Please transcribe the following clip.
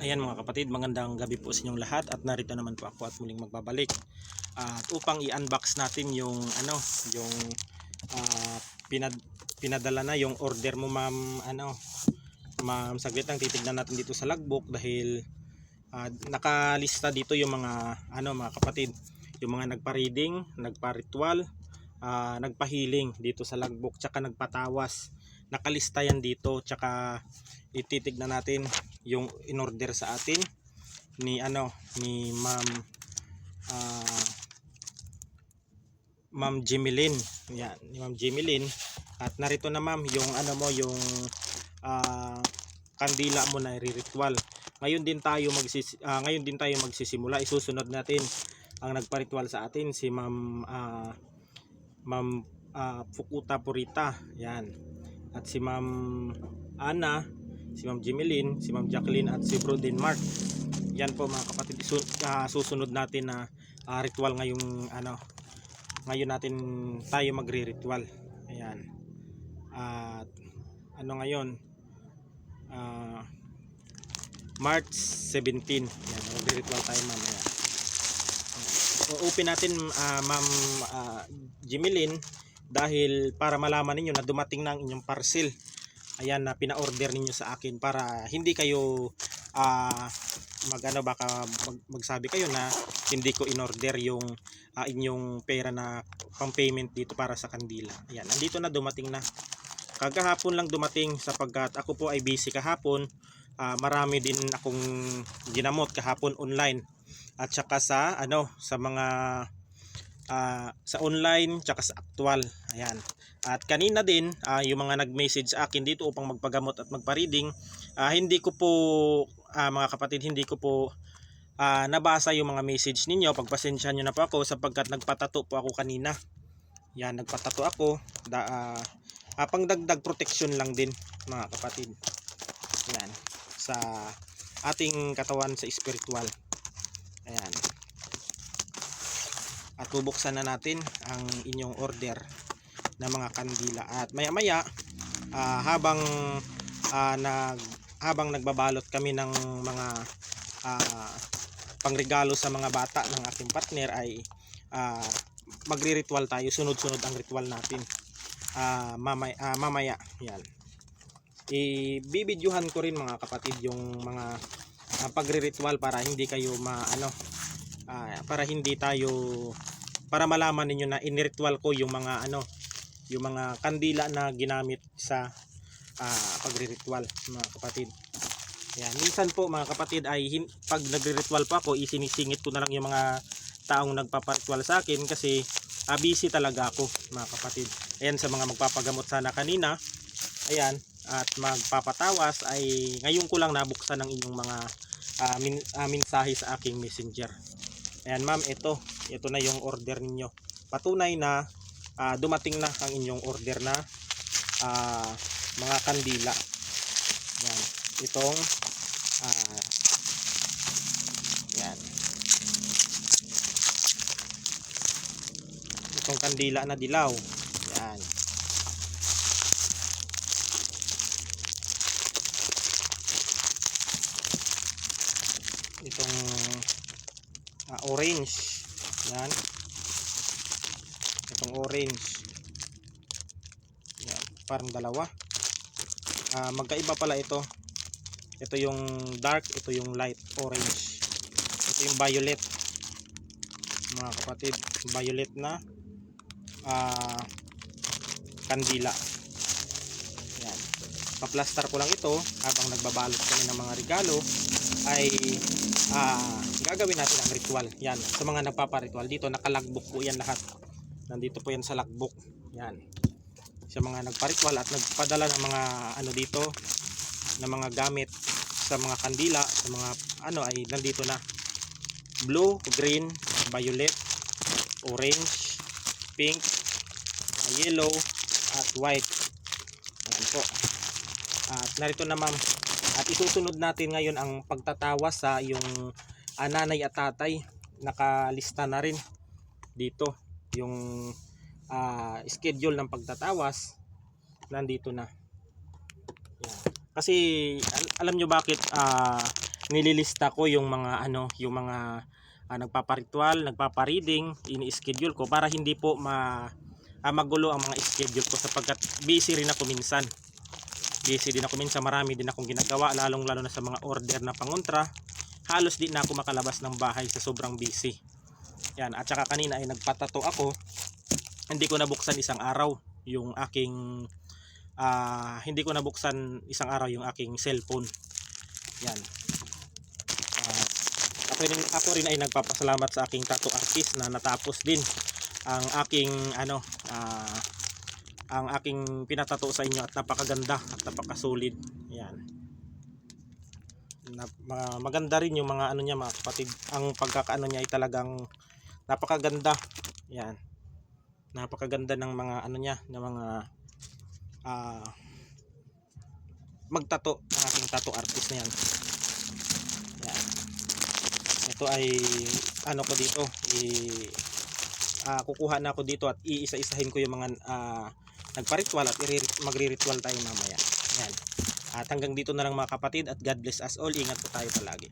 Ayan mga kapatid, magandang gabi po sa inyong lahat at narito naman po ako at muling magbabalik at upang i-unbox natin yung yung ah, pinad pinadala na yung order mo ma'am ma'am, saglit lang titignan natin dito sa logbook dahil nakalista dito yung mga mga kapatid, yung mga nagpa-reading, nagpa-ritual, nagpa-healing dito sa logbook, tsaka nagpatawas, nakalista yan dito. Tsaka ititignan natin yung in-order sa atin ni ni Ma'am Ma'am Jemeline. Yan, ni Ma'am Jemeline. At narito na ma'am yung yung ah, kandila mo na i-ritual. Ngayon din tayo magsisimula. Isusunod natin ang nagpa-ritual sa atin si Ma'am Fukuta Purita. Yan. At si Ma'am Ana, si Ma'am Jemeline, si Ma'am Jacqueline at si Bro Denmark. Yan po mga kapatid, susunod natin na ritual ngayong ngayon natin tayo magre-ritual. Ayan. At ngayon? March 17. Yan, magre-ritual tayo mamaya. Open natin Ma'am Jemeline dahil para malaman ninyo na dumating na ang inyong parcel. Ayan, na pina-order ninyo sa akin para hindi kayo magsabi kayo na hindi ko in-order yung inyong pera na pang-payment dito para sa kandila. Ayan, nandito na, dumating na. Kagahapon lang dumating sapagkat ako po ay busy kahapon. Marami din akong ginamot kahapon online at saka sa sa mga sa online tsaka sa actual. Ayan. At kanina din yung mga nag-message sa akin dito upang magpagamot at magpa-reading, hindi ko po mga kapatid, hindi ko po nabasa yung mga message ninyo. Pagpasensyahan niyo na po ako sapagkat nagpatato po ako kanina. Yan, nagpatato ako pangdagdag protection lang din mga kapatid. Yan, sa ating katawan sa spiritual. Ayan. At bubuksan na natin ang inyong order na mga kandila. At maya maya habang nagbabalot kami ng mga pangregalo sa mga bata ng ating partner ay magre-ritual tayo. Sunod-sunod ang ritual natin mamaya. Yan, i-videohan ko rin mga kapatid yung mga pagre-ritual para hindi kayo para malaman niyo na in-ritual ko yung mga yung mga kandila na ginamit sa pagre-ritual mga kapatid. Yan, minsan po mga kapatid ay pag nagre-ritual pa ako, isinisingit ko na lang yung mga taong nagpapa-ritual sa akin kasi busy talaga ako mga kapatid. Ayan, sa mga magpapagamot sana kanina, ayan, at magpapatawas ay ngayon ko lang nabuksan ang inyong mga mensahe sa aking messenger. Ayan ma'am, ito na yung order ninyo. Patunay na dumating na ang inyong order na mga kandila. Yan, itong yan, itong kandila na dilaw. Yan, itong orange. Yan, itong orange. Yan, parang dalawa. Magkaiba pala ito. Ito yung dark, ito yung light orange. Ito yung violet mga kapatid, violet na kandila. Yan, paplastar ko lang ito habang nagbabalot kami ng mga regalo ay gagawin natin ang ritual. Yan, sa mga nagpapa-ritual dito, nakalagbook po yan lahat. Nandito po yan sa logbook. Yan, sa mga nagpa-ritual at nagpadala ng mga dito na mga gamit sa mga kandila, sa mga ay nandito na. Blue, green, violet, orange, pink, yellow at white. Ayan po. At narito na ma'am. At isusunod natin ngayon ang pagtatawas sa yung nanay at tatay. Nakalista na rin dito yung schedule ng pagtatawas. Nandito na. Yan. Kasi alam nyo bakit nililista ko yung mga yung mga nagpaparitual, nagpapa-reading, ini-schedule ko para hindi po magulo ang mga schedule ko, sapagkat busy rin ako minsan. Busy din ako minsan, marami din akong ginagawa, lalong lalo na sa mga order na pangontra. Halos di na ako makalabas ng bahay sa sobrang busy. Yan, at saka kanina ay nagpatato ako. Hindi ko nabuksan isang araw yung aking hindi ko nabuksan isang araw yung aking cellphone. Yan. Ako rin ay nagpapasalamat sa aking tattoo artist na natapos din ang aking ang aking pinatato sa inyo, at napakaganda at napakasulit. Yan. Maganda rin yung mga niya mga kapatid. Ang pagkakaano niya ay talagang napakaganda. Yan. Napakaganda ng mga niya, ng mga magtato ang aking tattoo artist na yan. Yan. Ito ay ko dito kukuha na ako dito at iisa-isahin ko yung mga nagpa-ritual, at magri-ritual tayo mamaya. Yan. At hanggang dito na lang mga kapatid, at God bless us all. Ingat po tayo palagi.